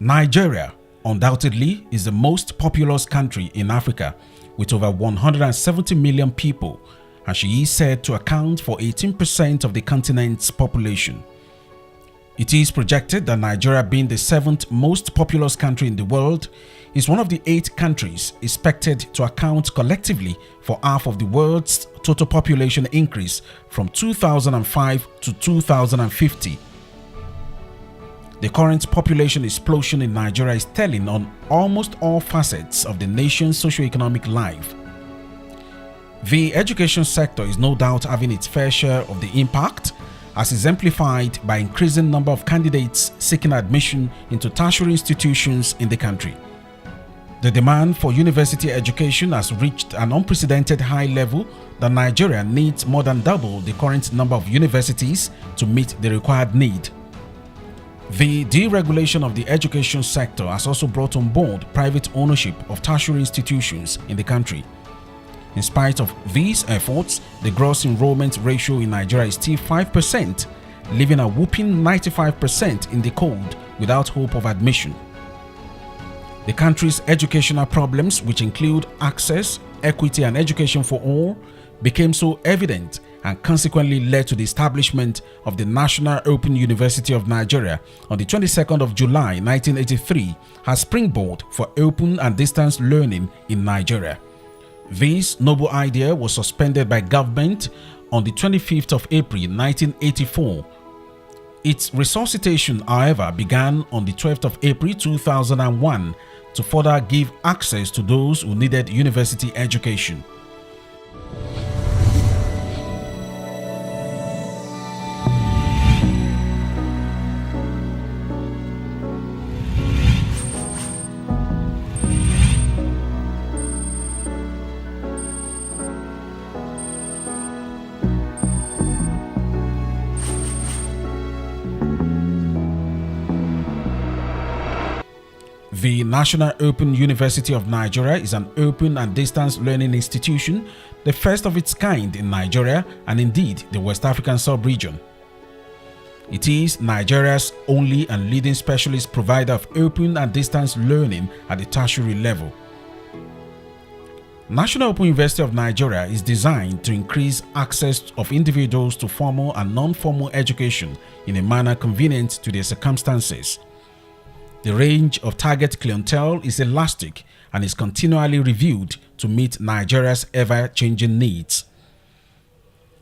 Nigeria undoubtedly is the most populous country in Africa with over 170 million people, and she is said to account for 18% of the continent's population. It is projected that Nigeria, being the 7th most populous country in the world, is one of the 8 countries expected to account collectively for half of the world's total population increase from 2005 to 2050. The current population explosion in Nigeria is telling on almost all facets of the nation's socio-economic life. The education sector is no doubt having its fair share of the impact, as exemplified by increasing number of candidates seeking admission into tertiary institutions in the country. The demand for university education has reached an unprecedented high level that Nigeria needs more than double the current number of universities to meet the required need. The deregulation of the education sector has also brought on board private ownership of tertiary institutions in the country. In spite of these efforts, the gross enrollment ratio in Nigeria is still 5%, leaving a whopping 95% in the cold without hope of admission. The country's educational problems, which include access, equity, and education for all, became so evident and consequently led to the establishment of the National Open University of Nigeria on the 22nd of July 1983 as springboard for open and distance learning in Nigeria. This noble idea was suspended by government on the 25th of April 1984. Its resuscitation, however, began on the 12th of April 2001 to further give access to those who needed university education. The National Open University of Nigeria is an open and distance learning institution, the first of its kind in Nigeria and indeed the West African sub-region. It is Nigeria's only and leading specialist provider of open and distance learning at the tertiary level. National Open University of Nigeria is designed to increase access of individuals to formal and non-formal education in a manner convenient to their circumstances. The range of target clientele is elastic and is continually reviewed to meet Nigeria's ever-changing needs.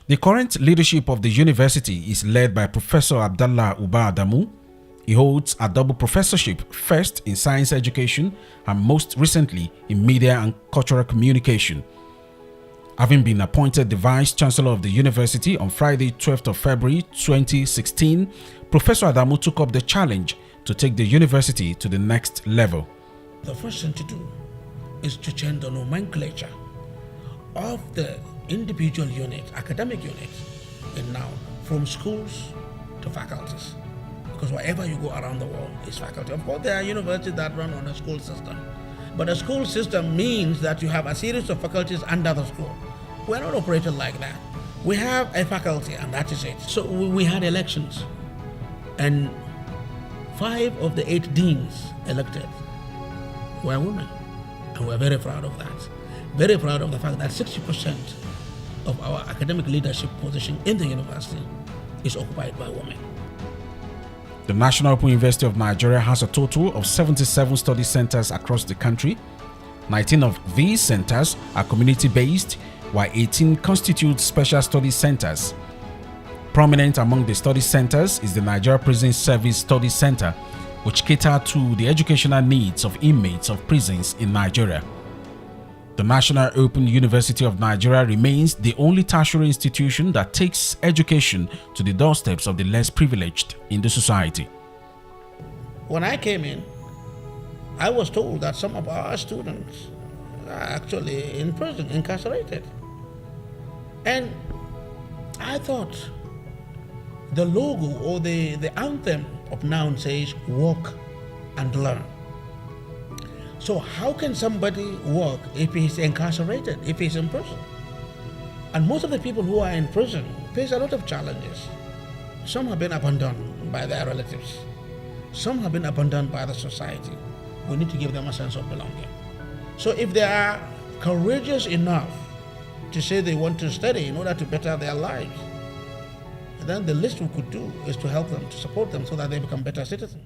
The current leadership of the university is led by Professor Abdallah Uba Adamu. He holds a double professorship, first in science education and most recently in media and cultural communication. Having been appointed the Vice Chancellor of the university on Friday, 12th of February 2016, Professor Adamu took up the challenge to take the university to the next level. The first thing to do is to change the nomenclature of the individual units, academic units, and now from schools to faculties. Because wherever you go around the world is faculty. Of course, there are universities that run on a school system. But a school system means that you have a series of faculties under the school. We're not operated like that. We have a faculty and that is it. So we had elections and 5 of the 8 deans elected were women, and we're very proud of that. Very proud of the fact that 60% of our academic leadership position in the university is occupied by women. The National Open University of Nigeria has a total of 77 study centers across the country. 19 of these centers are community-based, while 18 constitute special study centers. Prominent among the study centers is the Nigeria Prison Service Study Center, which cater to the educational needs of inmates of prisons in Nigeria. The National Open University of Nigeria remains the only tertiary institution that takes education to the doorsteps of the less privileged in the society. When I came in, I was told that some of our students are actually in prison, incarcerated. And I thought the logo or the anthem of NOUN says work and learn. So how can somebody work if he's incarcerated, if he's in prison? And most of the people who are in prison face a lot of challenges. Some have been abandoned by their relatives. Some have been abandoned by the society. We need to give them a sense of belonging. So if they are courageous enough to say they want to study in order to better their lives, then the least we could do is to help them, to support them so that they become better citizens.